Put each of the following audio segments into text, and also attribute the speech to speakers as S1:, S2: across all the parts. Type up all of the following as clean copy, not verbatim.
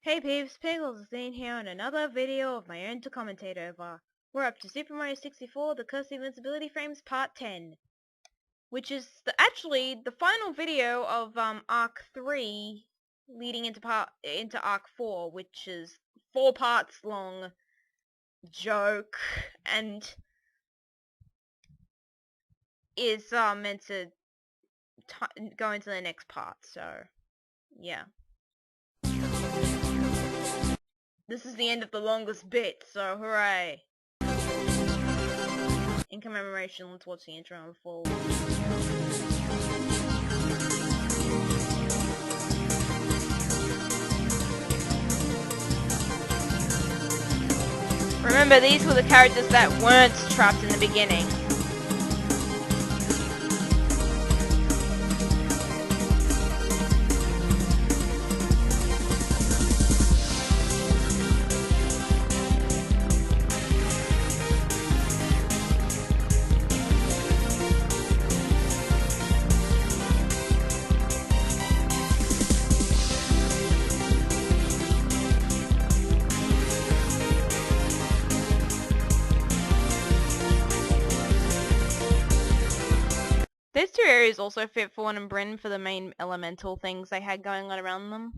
S1: Hey peeps, Pinkolol16 here on another video of my own to commentate over. We're up to Super Mario 64, The Cursed Invincibility Frames Part 10. Which is actually the final video of Arc 3 leading into Arc 4, which is 4 parts long joke and is meant to go into the next part, so yeah. This is the end of the longest bit, so hooray! In commemoration, let's watch the intro in full. Remember, these were the characters that weren't trapped in the beginning. These two areas also fit Fawn and Bryn for the main elemental things they had going on around them.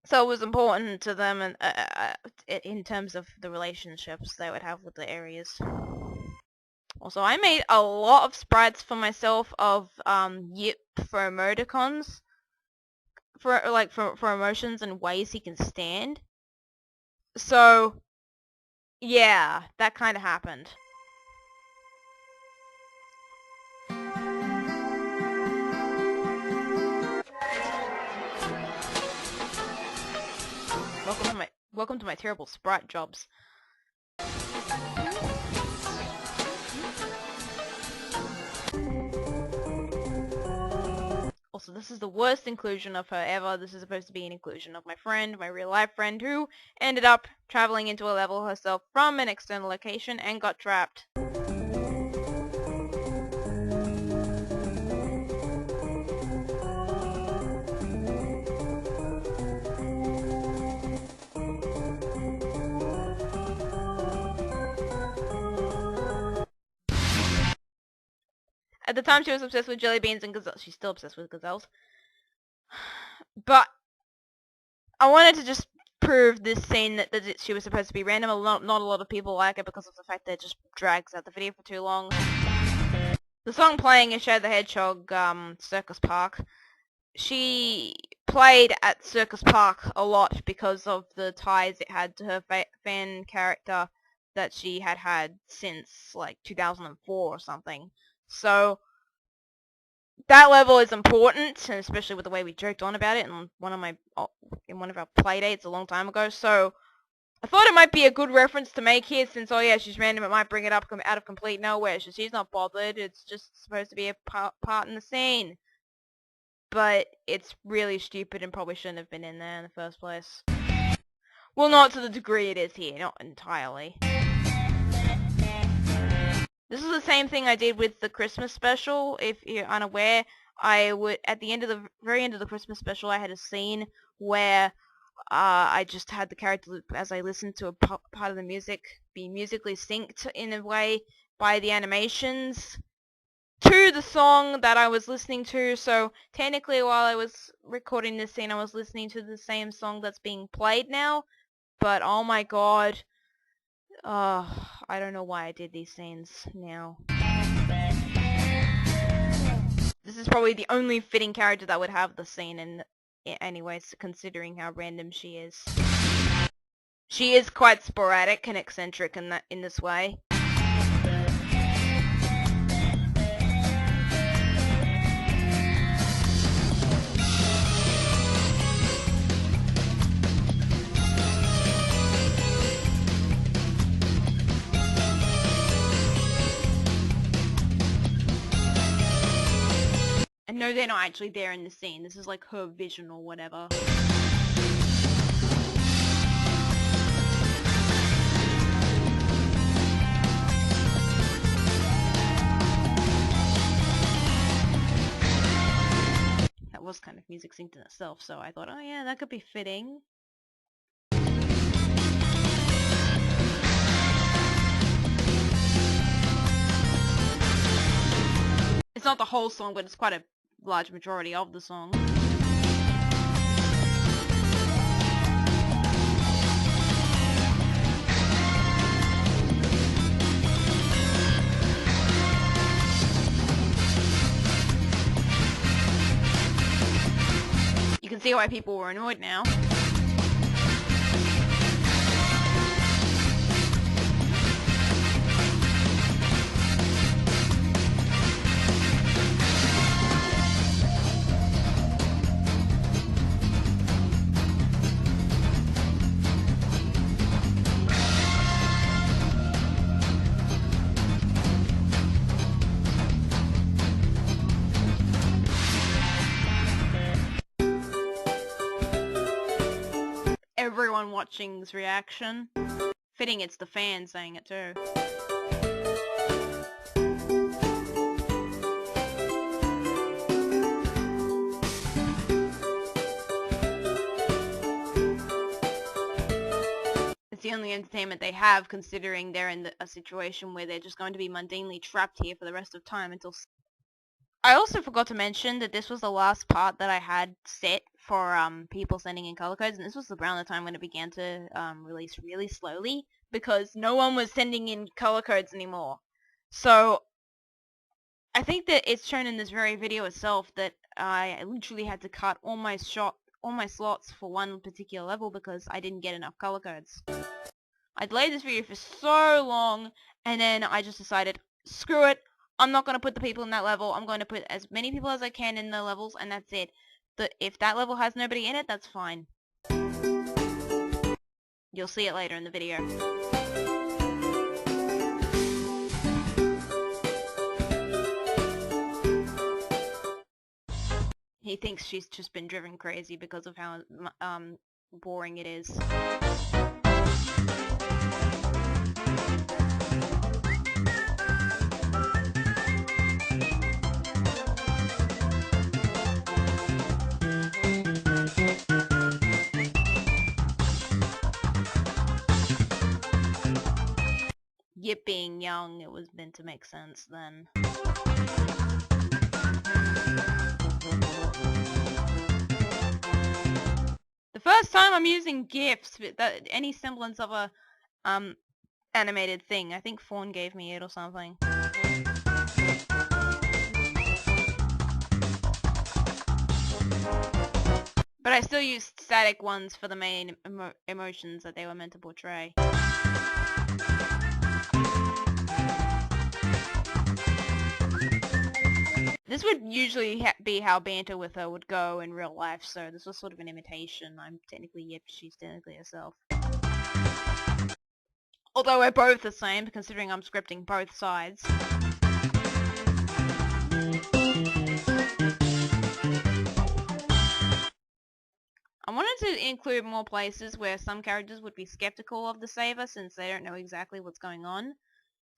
S1: So it was important to them and in terms of the relationships they would have with the areas. Also, I made a lot of sprites for myself of Yip for emoticons. For emotions and ways he can stand. So yeah, that kinda happened. Welcome to my terrible sprite jobs. Also, this is the worst inclusion of her ever. This is supposed to be an inclusion of my friend, my real life friend, who ended up traveling into a level herself from an external location and got trapped. At the time, she was obsessed with jelly beans and gazelles. She's still obsessed with gazelles. But I wanted to just prove this scene that she was supposed to be random. Not a lot of people like it because of the fact that it just drags out the video for too long. The song playing is Shadow the Hedgehog, Circus Park. She played at Circus Park a lot because of the ties it had to her fan character that she had since like 2004 or something. So that level is important, and especially with the way we joked on about it in one of our playdates a long time ago. So I thought it might be a good reference to make here, since oh yeah, she's random. It might bring it up out of complete nowhere. So she's not bothered. It's just supposed to be a part in the scene. But it's really stupid and probably shouldn't have been in there in the first place. Well, not to the degree it is here, not entirely. This is the same thing I did with the Christmas special. If you're unaware, at the very end of the Christmas special, I had a scene where I just had the character, as I listened to a part of the music, be musically synced in a way by the animations to the song that I was listening to. So technically, while I was recording this scene, I was listening to the same song that's being played now. But oh my god, I don't know why I did these scenes now. This is probably the only fitting character that would have the scene, and anyways, considering how random she is. She is quite sporadic and eccentric in this way. And no, they're not actually there in the scene. This is like her vision or whatever. was kind of music synced in itself, so I thought, oh yeah, that could be fitting. It's not the whole song, but it's quite a large majority of the song. You can see why people were annoyed now. Everyone watching's reaction. Fitting it's the fans saying it too. It's the only entertainment they have, considering they're in a situation where they're just going to be mundanely trapped here for the rest of time until... I also forgot to mention that this was the last part that I had set for people sending in color codes, and this was around the time when it began to release really slowly, because no one was sending in color codes anymore. So I think that it's shown in this very video itself that I literally had to cut all my slots for one particular level because I didn't get enough color codes. I delayed this video for so long, and then I just decided, screw it, I'm not going to put the people in that level, I'm going to put as many people as I can in the levels, and that's it. If that level has nobody in it, that's fine. You'll see it later in the video. He thinks she's just been driven crazy because of how boring it is. Yip being young, it was meant to make sense then. The first time I'm using GIFs with any semblance of a animated thing. I think Fawn gave me it or something. But I still used static ones for the main emotions that they were meant to portray. This would usually be how banter with her would go in real life, so this was sort of an imitation. I'm technically Yip, she's technically herself. Although we're both the same, considering I'm scripting both sides. I wanted to include more places where some characters would be skeptical of the saver since they don't know exactly what's going on.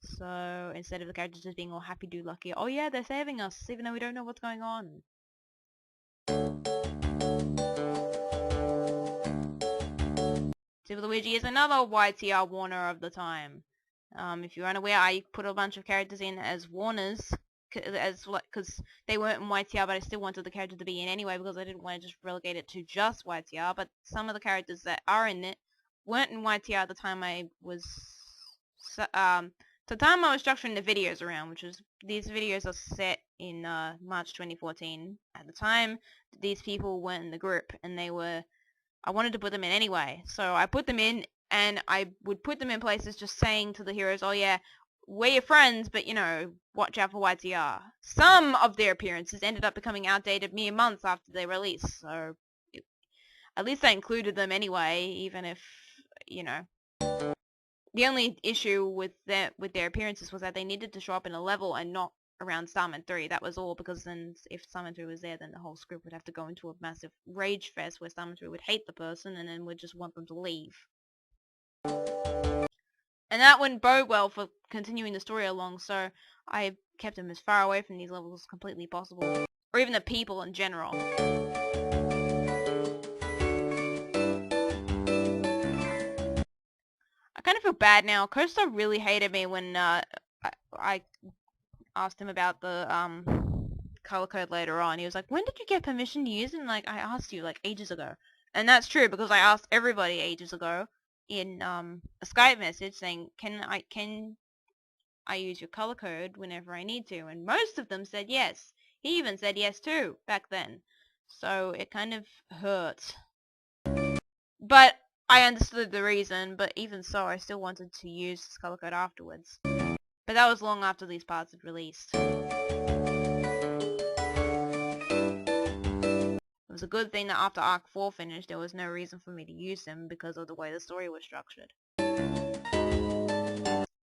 S1: So instead of the characters just being all happy-do-lucky, oh yeah, they're saving us, even though we don't know what's going on. Super Luigi is another YTR warner of the time. If you're unaware, I put a bunch of characters in as warners, because they weren't in YTR, but I still wanted the character to be in anyway because I didn't want to just relegate it to just YTR. But some of the characters that are in it weren't in YTR at the time I was the time I was structuring the videos around, which was, these videos are set in March 2014. At the time, these people weren't in the group, and I wanted to put them in anyway. So I put them in, and I would put them in places just saying to the heroes, oh yeah, we're your friends, but you know, watch out for YTR. Some of their appearances ended up becoming outdated mere months after they released, so at least I included them anyway, even if, you know. The only issue with their appearances was that they needed to show up in a level and not around Starman 3. That was all, because then if Starman 3 was there, then the whole script would have to go into a massive rage fest where Starman 3 would hate the person and then would just want them to leave. And that wouldn't bode well for continuing the story along, so I kept him as far away from these levels as completely possible. Or even the people in general. I kind of feel bad now. Costa really hated me when I asked him about the color code later on. He was like, when did you get permission to use it? And like, I asked you like ages ago. And that's true because I asked everybody ages ago in a Skype message saying, can I use your color code whenever I need to? And most of them said yes. He even said yes too back then. So it kind of hurt. But I understood the reason, but even so, I still wanted to use this color code afterwards. But that was long after these parts had released. It was a good thing that after Arc 4 finished, there was no reason for me to use them because of the way the story was structured.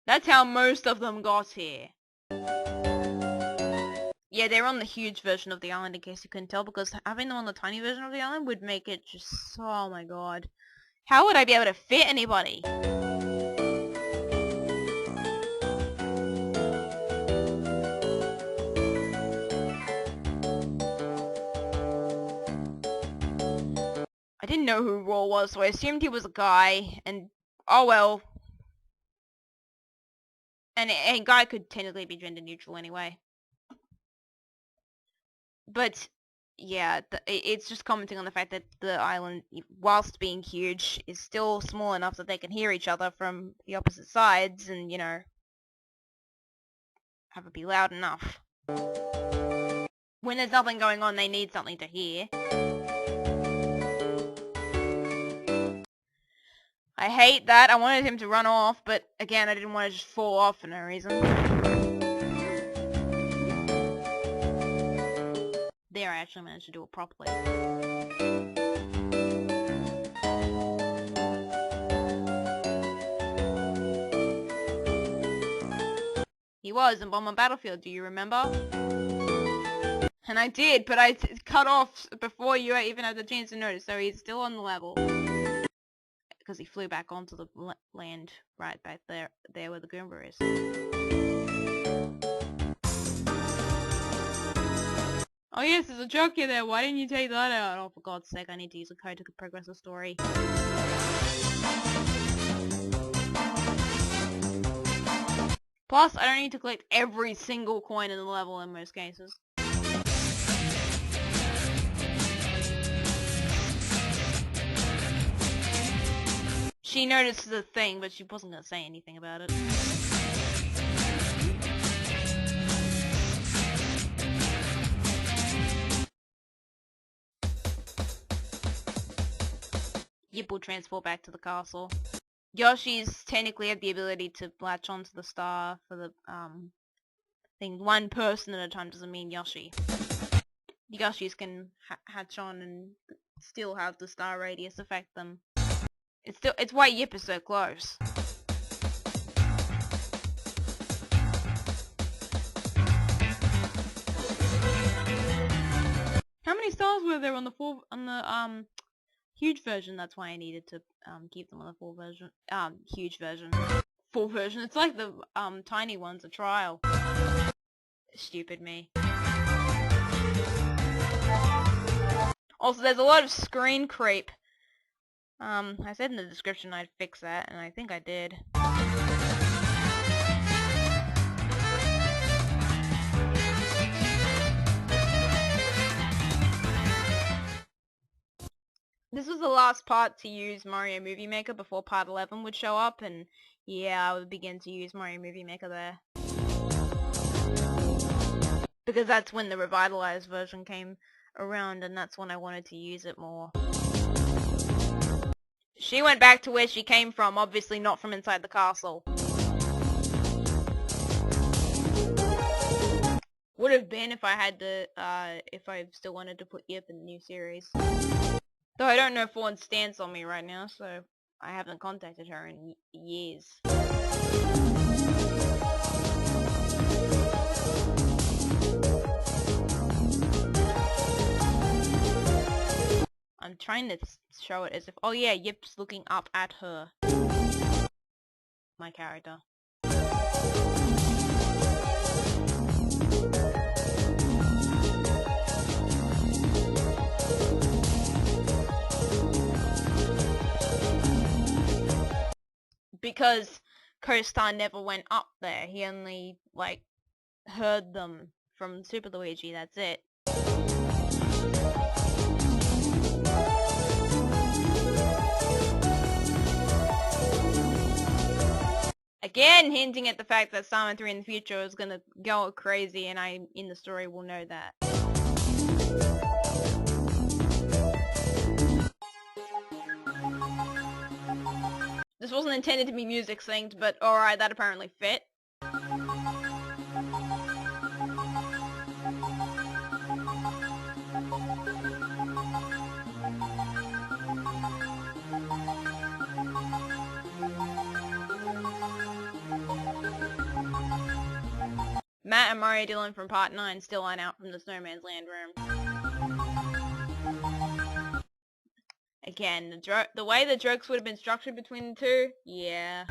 S1: That's how most of them got here. Yeah, they're on the huge version of the island in case you couldn't tell, because having them on the tiny version of the island would make it just, oh my god. How would I be able to fit anybody? I didn't know who Raw was, so I assumed he was a guy, and oh well. And a guy could technically be gender neutral anyway. But yeah, it's just commenting on the fact that the island, whilst being huge, is still small enough that they can hear each other from the opposite sides and, you know, have it be loud enough. When there's nothing going on, they need something to hear. I hate that. I wanted him to run off, but again, I didn't want to just fall off for no reason. There, I actually managed to do it properly. He was in Bomber Battlefield, do you remember? And I did, but I cut off before you even had the chance to notice, so he's still on the level. Because he flew back onto the land right back there where the Goomba is. Oh yes, there's a jockey there, why didn't you take that out? Oh, for God's sake, I need to use a code to progress the story. Plus, I don't need to collect every single coin in the level in most cases. She noticed the thing, but she wasn't going to say anything about it. Yip will transport back to the castle. Yoshi's technically have the ability to latch onto the star for the thing. One person at a time doesn't mean Yoshi. The Yoshis can hatch on and still have the star radius affect them. It's why Yip is so close. How many stars were there on the huge version? That's why I needed to keep them on the full version. Huge version. Full version. It's like the tiny ones, a trial. Stupid me. Also, there's a lot of screen creep. I said in the description I'd fix that, and I think I did. This was the last part to use Mario Movie Maker before part 11 would show up, and yeah, I would begin to use Mario Movie Maker there. Because that's when the revitalized version came around, and that's when I wanted to use it more. She went back to where she came from, obviously not from inside the castle. Would have been if I had to, if I still wanted to put Yip in the new series. Though I don't know Fawn's stance on me right now, so I haven't contacted her in years. I'm trying to show it as if, oh yeah, Yip's looking up at her. My character. because Co-Star never went up there. He only, like, heard them from Super Luigi, that's it. Again, hinting at the fact that Simon 3 in the future is gonna go crazy, and I, in the story, will know that. This wasn't intended to be music synced, but alright, that apparently fit. Matt and Mario Dillon from Part 9 still aren't out from the Snowman's Land room. Again, the way the jokes would have been structured between the two, yeah.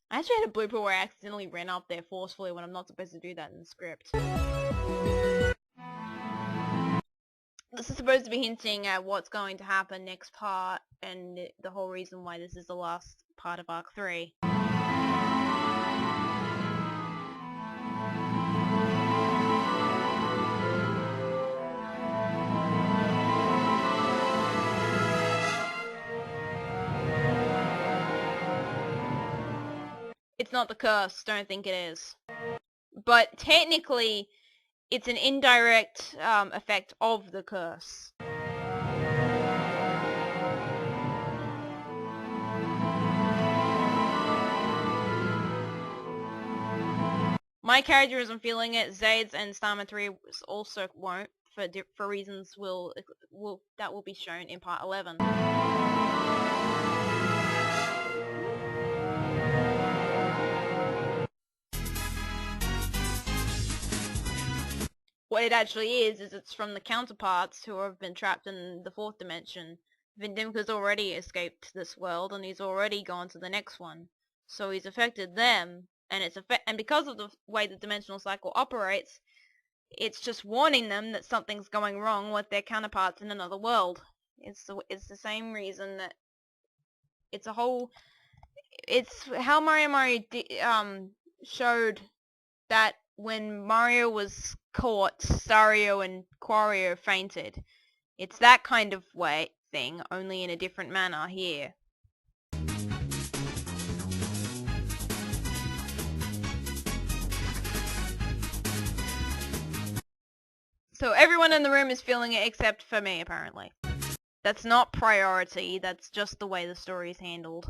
S1: I actually had a blooper where I accidentally ran up there forcefully when I'm not supposed to do that in the script. This is supposed to be hinting at what's going to happen next part, and the whole reason why this is the last part of Arc 3. It's not the curse, don't think it is. But technically, it's an indirect effect of the curse. My character isn't feeling it. Zayd's and Starman 3 also won't, for reasons that will be shown in part 11. What it actually is it's from the counterparts who have been trapped in the 4th dimension. Vindimka's already escaped this world, and he's already gone to the next one. So he's affected them, and because of the way the dimensional cycle operates, it's just warning them that something's going wrong with their counterparts in another world. It's the same reason that it's how Mario showed that when Mario was caught, Sario and Quario fainted. It's that kind of thing, only in a different manner here. So everyone in the room is feeling it except for me, apparently. That's not priority, that's just the way the story is handled.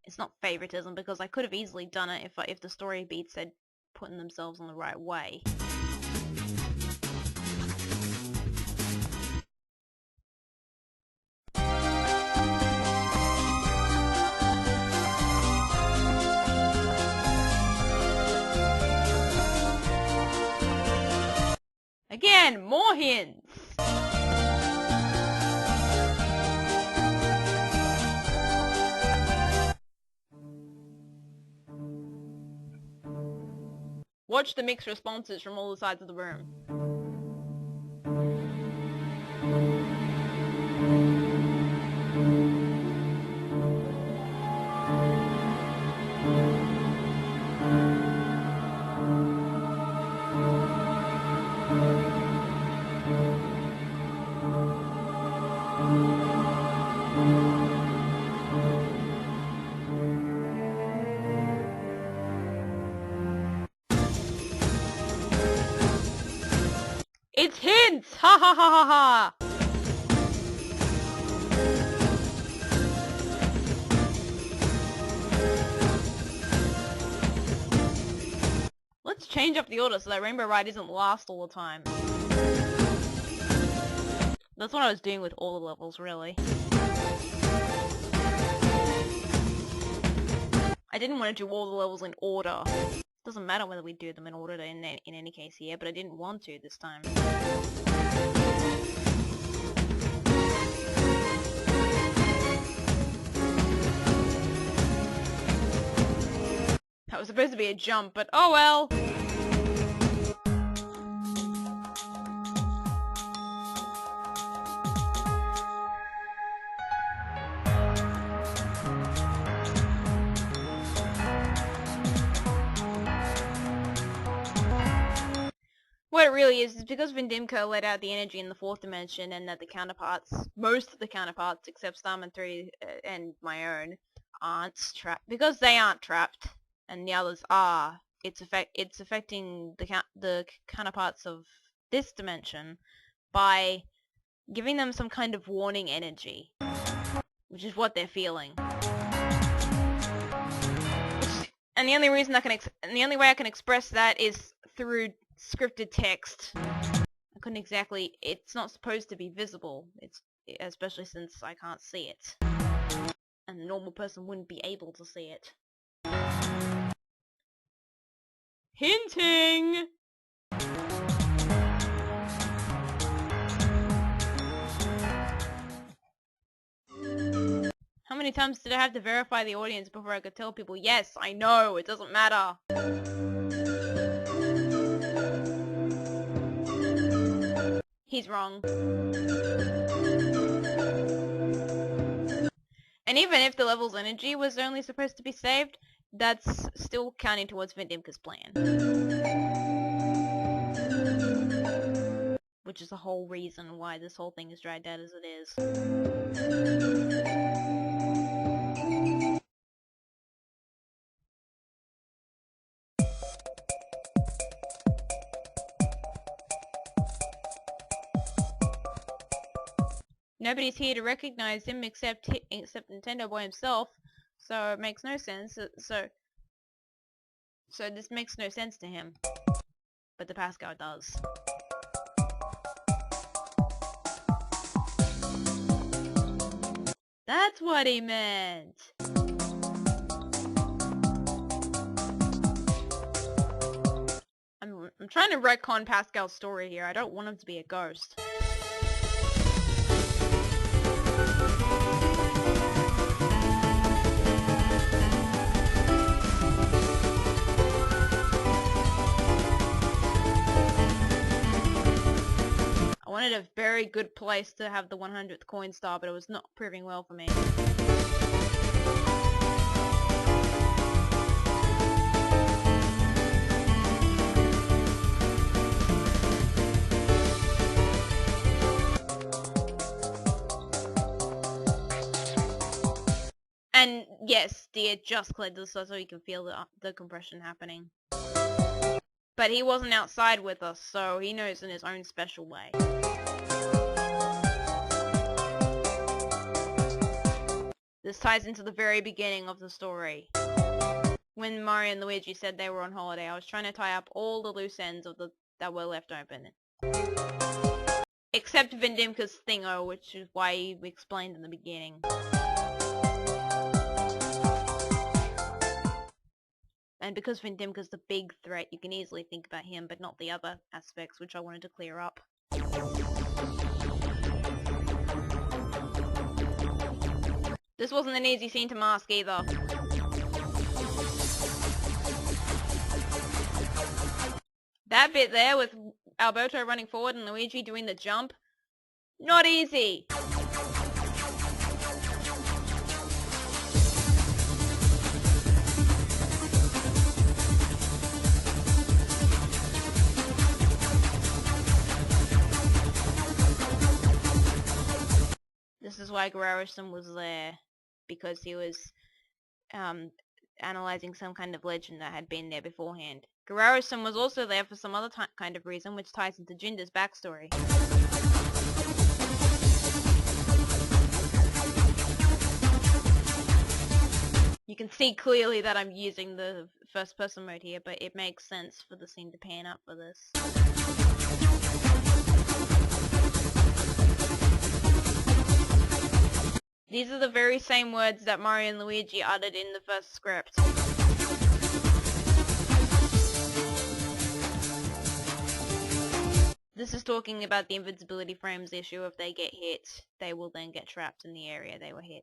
S1: It's not favoritism, because I could have easily done it if the story beats had putting themselves in the right way. Again, more hints! Watch the mixed responses from all the sides of the room. It's hints! Ha ha ha ha ha! Let's change up the order so that Rainbow Ride isn't last all the time. That's what I was doing with all the levels, really. I didn't want to do all the levels in order. Doesn't matter whether we do them in order in any case here, but I didn't want to this time. That was supposed to be a jump, but oh well! What it really is because Vindimka let out the energy in the 4th dimension, and that the counterparts, most of the counterparts except Starman 3 and my own, aren't trapped. Because they aren't trapped, and the others are, it's affecting the counterparts of this dimension by giving them some kind of warning energy, which is what they're feeling. And the only reason the only way I can express that is through scripted text. I couldn't exactly. It's not supposed to be visible. Especially since I can't see it, and the normal person wouldn't be able to see it. Hinting. How many times did I have to verify the audience before I could tell people, yes, I know, it doesn't matter. He's wrong. And even if the level's energy was only supposed to be saved, that's still counting towards Vindimka's plan. Which is the whole reason why this whole thing is dragged out as it is. Nobody's here to recognize him except Nintendo Boy himself, so it makes no sense. So this makes no sense to him, but the Pascal does. That's what he meant. I'm trying to retcon Pascal's story here. I don't want him to be a ghost. I wanted a very good place to have the 100th coin star, but it was not proving well for me. And yes, dear, just cleared this so you can feel the compression happening. But he wasn't outside with us, so he knows in his own special way. This ties into the very beginning of the story. When Mario and Luigi said they were on holiday, I was trying to tie up all the loose ends that were left open. Except Vindimka's thingo, which is why we explained in the beginning. And because Vindimka's the big threat, you can easily think about him, but not the other aspects, which I wanted to clear up. This wasn't an easy scene to mask either. That bit there with Alberto running forward and Luigi doing the jump, not easy. This is why Garrison was there, because he was analyzing some kind of legend that had been there beforehand. Garrison was also there for some other kind of reason, which ties into Jinder's backstory. You can see clearly that I'm using the first person mode here, but it makes sense for the scene to pan up for this. These are the very same words that Mario and Luigi uttered in the first script. This is talking about the invincibility frames issue. If they get hit, they will then get trapped in the area they were hit.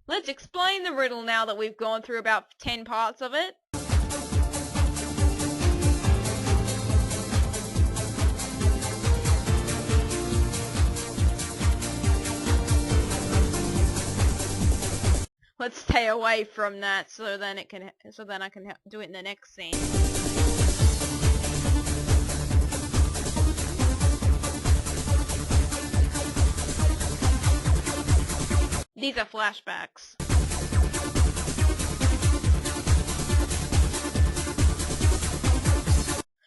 S1: Let's explain the riddle now that we've gone through about 10 parts of it. Let's stay away from that so then I can do it in the next scene. These are flashbacks.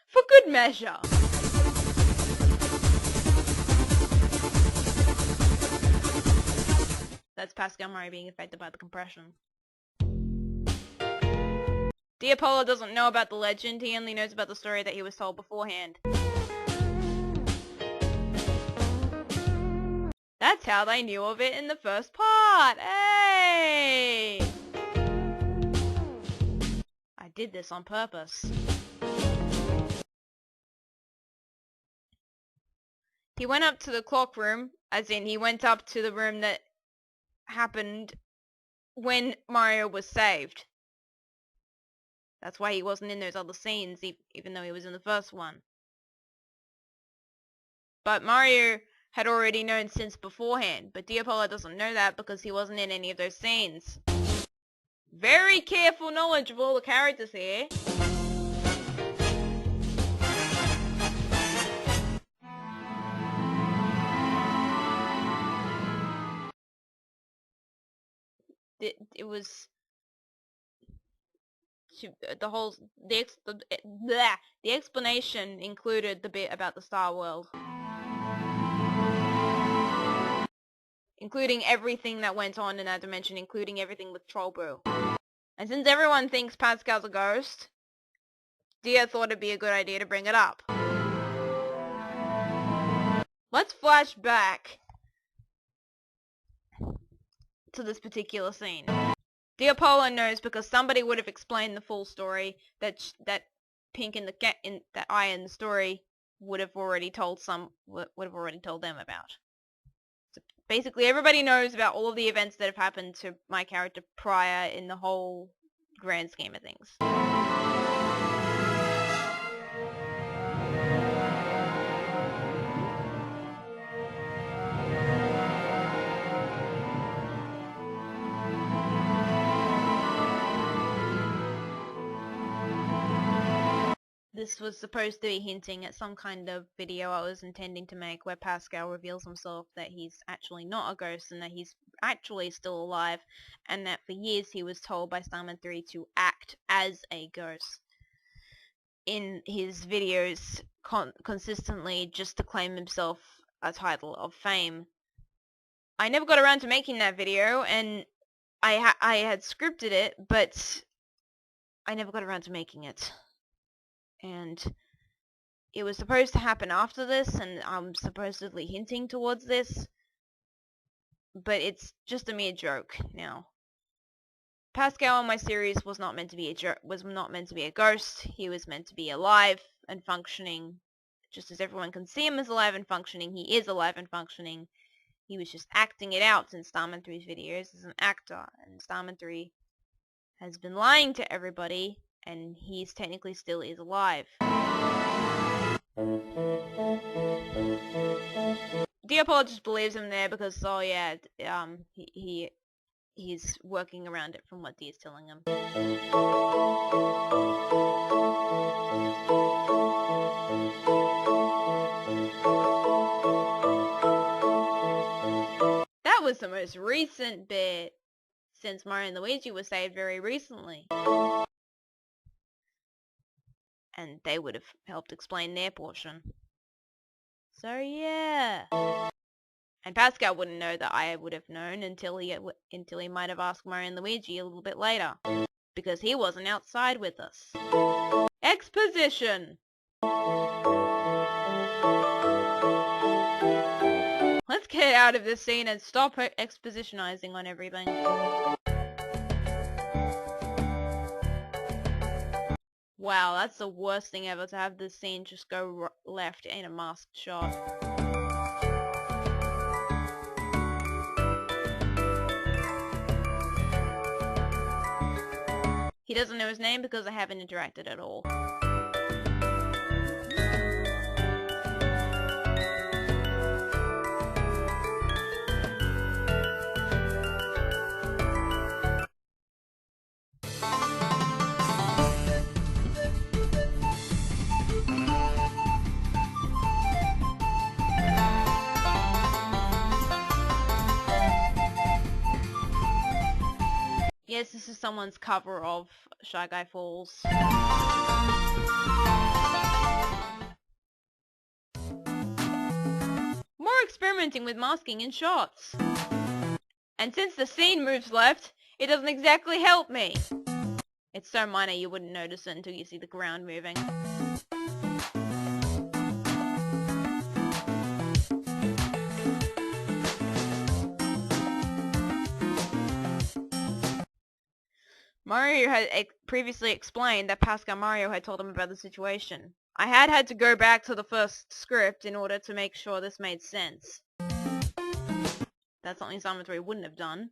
S1: For good measure. That's Pascal Murray being affected by the compression. D'Apollo doesn't know about the legend, he only knows about the story that he was told beforehand. That's how they knew of it in the first part! Hey! I did this on purpose. He went up to the clock room, as in he went up to the room that happened when Mario was saved. That's why he wasn't in those other scenes, even though he was in the first one. But Mario had already known since beforehand, but D'Apollo doesn't know that because he wasn't in any of those scenes. Very careful knowledge of all the characters here. It was the explanation included the bit about the Star World, including everything that went on in that dimension, including everything with Troll Brew. And since everyone thinks Pascal's a ghost, Dia thought it'd be a good idea to bring it up. Let's flash back to this particular scene. D'Apollo knows because somebody would have explained the full story that Pink in that Aya in the story would have already told them about. So basically, everybody knows about all of the events that have happened to my character prior in the whole grand scheme of things. This was supposed to be hinting at some kind of video I was intending to make where Pascal reveals himself that he's actually not a ghost and that he's actually still alive, and that for years he was told by Starman 3 to act as a ghost in his videos consistently just to claim himself a title of fame. I never got around to making that video, and I had scripted it, but I never got around to making it. And it was supposed to happen after this, and I'm supposedly hinting towards this, but it's just a mere joke now. Pascal in my series was not meant to be a ghost. He was meant to be alive and functioning, just as everyone can see him as alive and functioning. He is alive and functioning. He was just acting it out in Starman 3's videos as an actor, and Starman 3 has been lying to everybody, and he's technically still is alive. D'Apollo just believes him there because, oh yeah, he's working around it from what Dia's telling him. That was the most recent bit, since Mario and Luigi were saved very recently. And they would have helped explain their portion. So yeah. And Pascal wouldn't know that I would have known until he might have asked Mario and Luigi a little bit later, because he wasn't outside with us. Exposition! Let's get out of this scene and stop expositionizing on everything. Wow, that's the worst thing ever, to have this scene just go left in a masked shot. He doesn't know his name because I haven't interacted at all. Yes, this is someone's cover of Shy Guy Falls. More experimenting with masking in shots. And since the scene moves left, it doesn't exactly help me. It's so minor you wouldn't notice it until you see the ground moving. Mario had previously explained that Pascal Mario had told him about the situation. I had to go back to the first script in order to make sure this made sense. That's something Simon 3 wouldn't have done.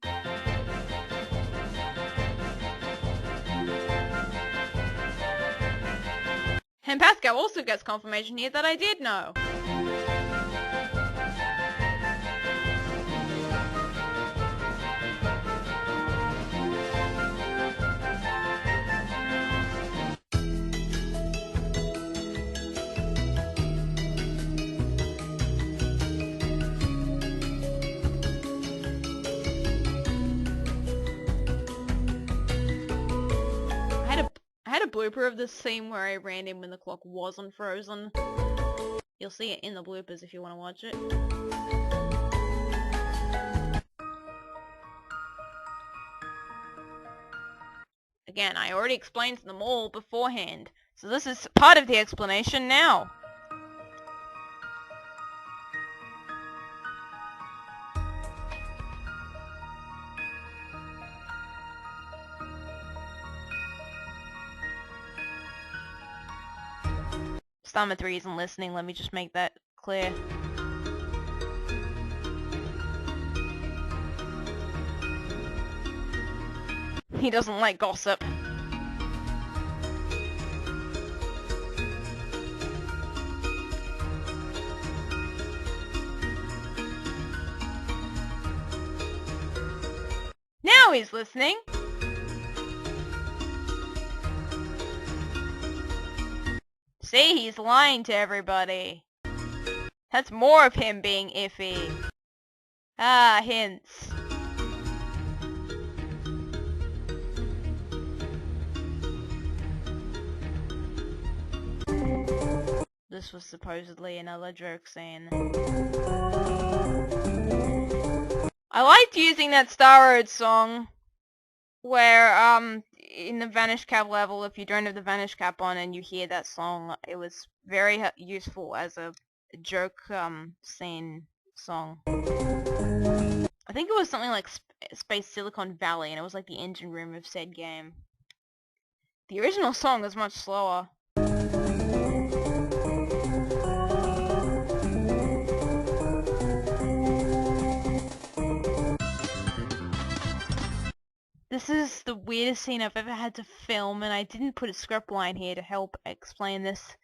S1: And Pascal also gets confirmation here that I did know. I had a blooper of this scene where I ran in when the clock wasn't frozen. You'll see it in the bloopers if you want to watch it. Again, I already explained them all beforehand, so this is part of the explanation now. Stammer 3 isn't listening, let me just make that clear. He doesn't like gossip. Now he's listening! See, he's lying to everybody. That's more of him being iffy. Ah, hints. This was supposedly another joke scene. I liked using that Star Road song where, in the Vanish Cap level, if you don't have the Vanish Cap on and you hear that song, it was very useful as a joke, scene song. I think it was something like Space Silicon Valley, and it was like the engine room of said game. The original song is much slower. This is the weirdest scene I've ever had to film, and I didn't put a script line here to help explain this.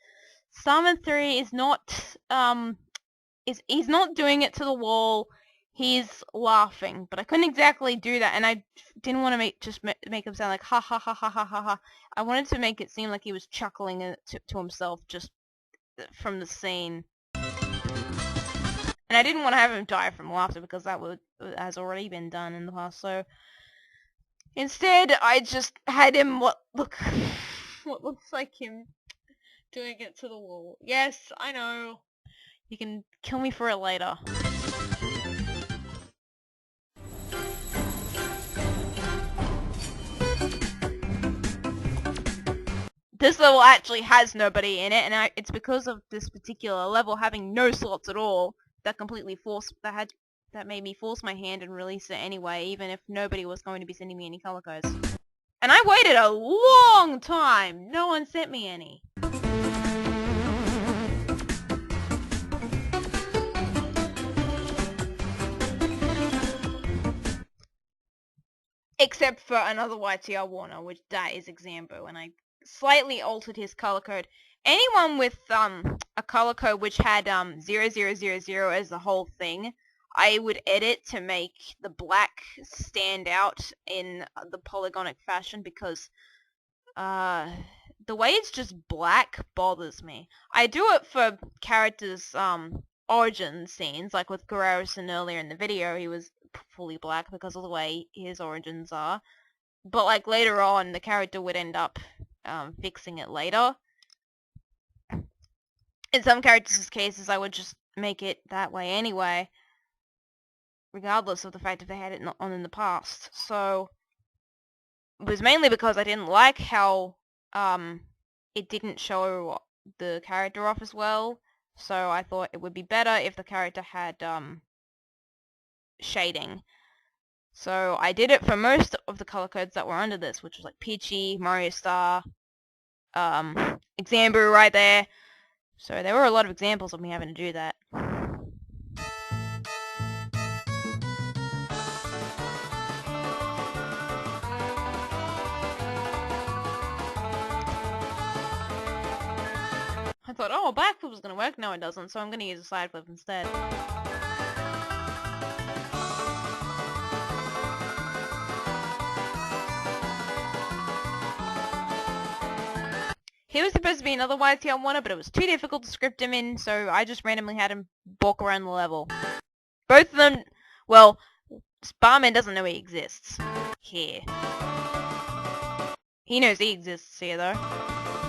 S1: Simon 3 is not, he's not doing it to the wall, he's laughing, but I couldn't exactly do that, and I didn't want to make him sound like ha ha ha ha ha ha ha. I wanted to make it seem like he was chuckling to himself just from the scene. And I didn't want to have him die from laughter because that has already been done in the past, so instead I just had him what looks like him doing it to the wall. Yes, I know. You can kill me for it later. This level actually has nobody in it, and it's because of this particular level having no slots at all that made me force my hand and release it anyway, even if nobody was going to be sending me any color codes. And I waited a long time. No one sent me any. Except for another YTR Warner, which that is Exambo, and I slightly altered his color code. Anyone with a color code which had 0000 as the whole thing, I would edit to make the black stand out in the polygonic fashion, because the way it's just black bothers me. I do it for characters' origin scenes, like with Guerrero-san earlier in the video, he was fully black because of the way his origins are. But like later on, the character would end up fixing it later. In some characters' cases, I would just make it that way anyway, regardless of the fact if they had it on in the past. So it was mainly because I didn't like how it didn't show the character off as well. So I thought it would be better if the character had shading. So I did it for most of the color codes that were under this, which was like Peachy, Mario Star, Exambu right there. So there were a lot of examples of me having to do that. I thought, oh, a black flip was going to work. No, it doesn't, so I'm going to use a side flip instead. He was supposed to be another YTL Warner, but it was too difficult to script him in, so I just randomly had him walk around the level. Both of them, well, Barman doesn't know he exists. Here. He knows he exists here, though.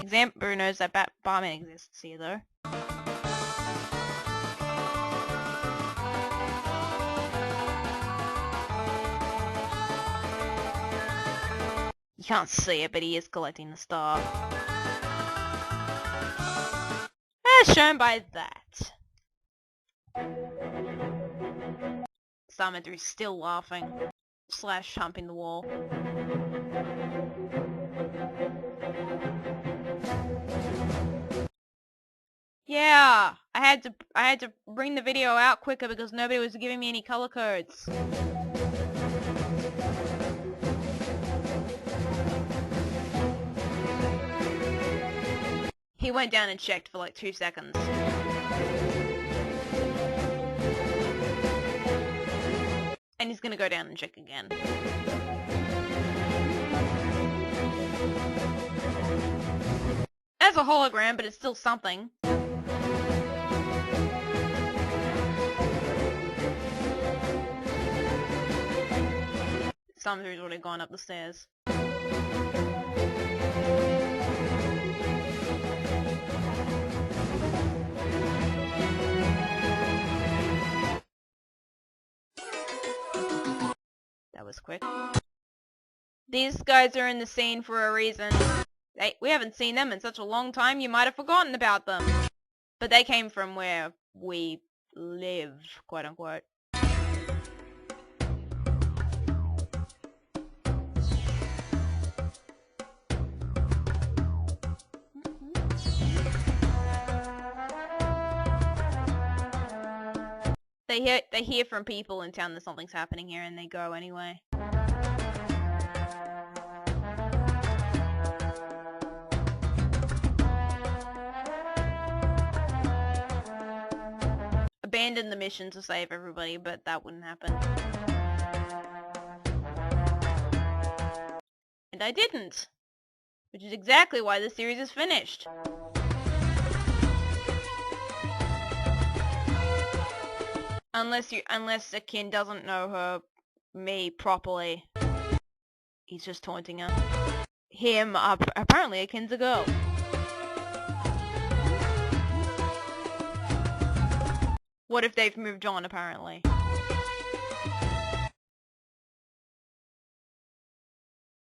S1: Exambu knows that Barman exists here, though. You can't see it, but he is collecting the star. As shown by that. Summoned is still laughing. / humping the wall. Yeah, I had to bring the video out quicker because nobody was giving me any color codes. He went down and checked for like 2 seconds. And he's gonna go down and check again. As a hologram, but it's still something. Somebody's already gone up the stairs. That was quick. These guys are in the scene for a reason. We haven't seen them in such a long time, you might have forgotten about them. But they came from where we live, quote unquote. They hear from people in town that something's happening here and they go anyway. Abandon the mission to save everybody, but that wouldn't happen. And I didn't. Which is exactly why this series is finished. Unless Akin doesn't know me properly. He's just taunting her. Apparently Akin's a girl. What if they've moved on, apparently?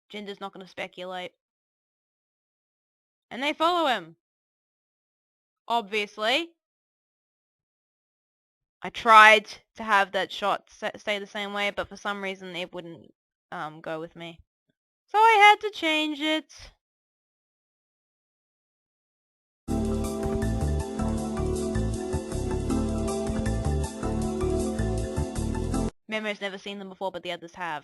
S1: Jinder's not gonna speculate. And they follow him. Obviously. I tried to have that shot stay the same way, but for some reason it wouldn't go with me. So I had to change it. Memo's never seen them before, but the others have.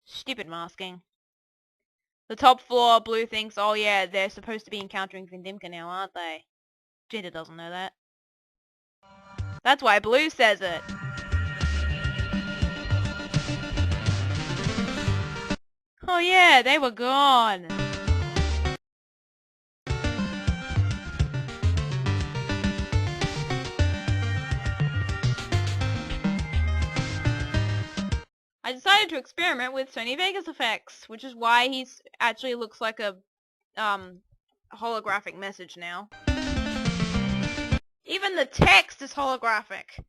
S1: Stupid masking. The top floor, Blue thinks, oh yeah, they're supposed to be encountering Vindimka now, aren't they? Ginger doesn't know that. That's why Blue says it. Oh yeah, they were gone. I decided to experiment with Sony Vegas effects, which is why he actually looks like a holographic message now. Even the text is holographic.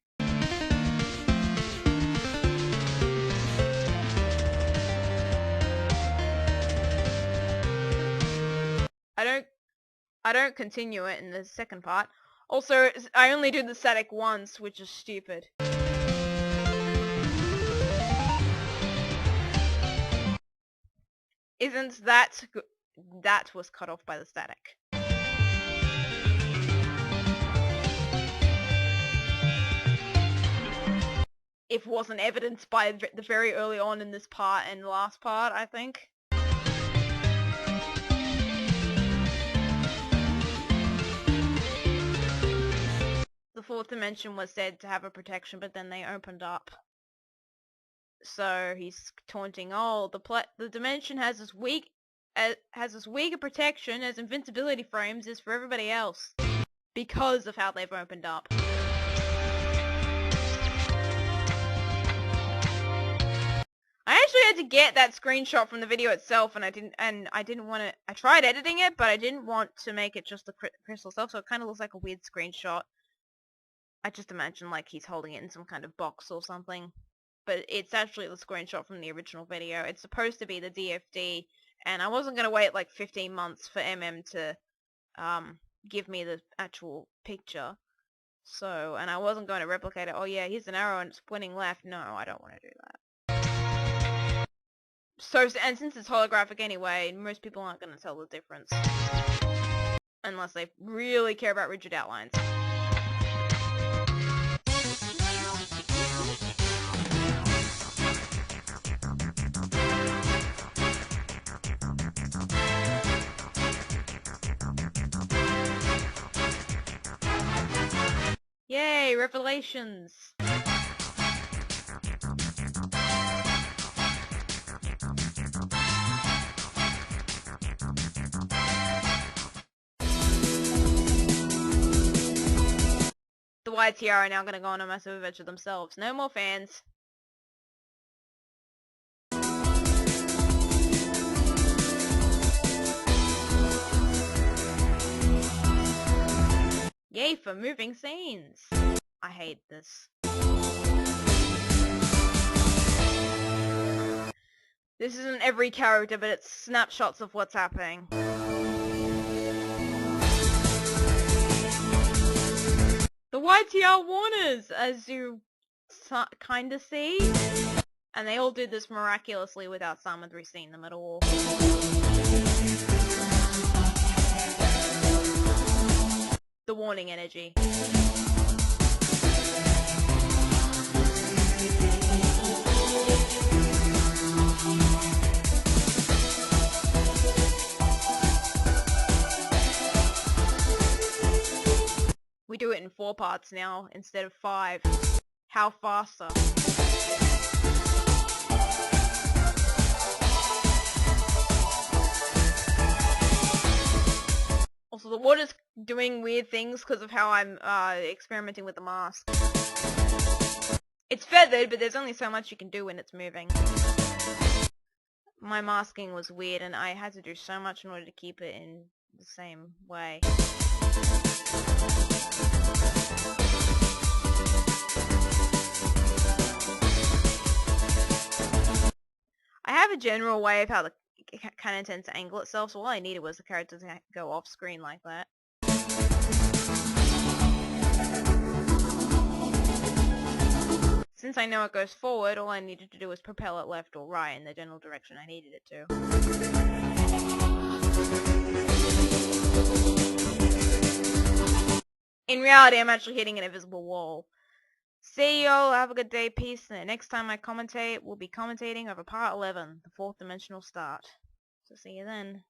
S1: I don't continue it in the second part. Also, I only do the static once, which is stupid. Isn't that that was cut off by the static? If wasn't evidenced by the very early on in this part and the last part, I think. The fourth dimension was said to have a protection, but then they opened up. So he's taunting, oh, the dimension has as weak a protection as invincibility frames is for everybody else, because of how they've opened up. I actually had to get that screenshot from the video itself, and I didn't want to. I tried editing it, but I didn't want to make it just the crystal itself, so it kind of looks like a weird screenshot. I just imagine like he's holding it in some kind of box or something. But it's actually the screenshot from the original video. It's supposed to be the DFD, and I wasn't going to wait like 15 months for MM to give me the actual picture. So, and I wasn't going to replicate it. Oh yeah, here's an arrow and it's pointing left. No, I don't want to do that. So, and since it's holographic anyway, most people aren't going to tell the difference. Unless they really care about rigid outlines. Yay, revelations! The Whites here are now going to go on a massive adventure themselves. No more fans. Yay for moving scenes! I hate this. This isn't every character, but it's snapshots of what's happening. The YTR Warners, as you kinda see. And they all did this miraculously without Samadri seeing them at all. The warning energy. We do it in 4 parts now instead of 5. How faster? Also, the water's doing weird things because of how I'm experimenting with the mask. It's feathered, but there's only so much you can do when it's moving. My masking was weird, and I had to do so much in order to keep it in the same way. general way of how the cannon tends to angle itself, so all I needed was the character to go off screen like that. Since I know it goes forward, all I needed to do was propel it left or right in the general direction I needed it to. In reality, I'm actually hitting an invisible wall. See y'all, have a good day, peace, and next time I commentate, we'll be commentating over part 11, the 4th dimensional start. So see you then.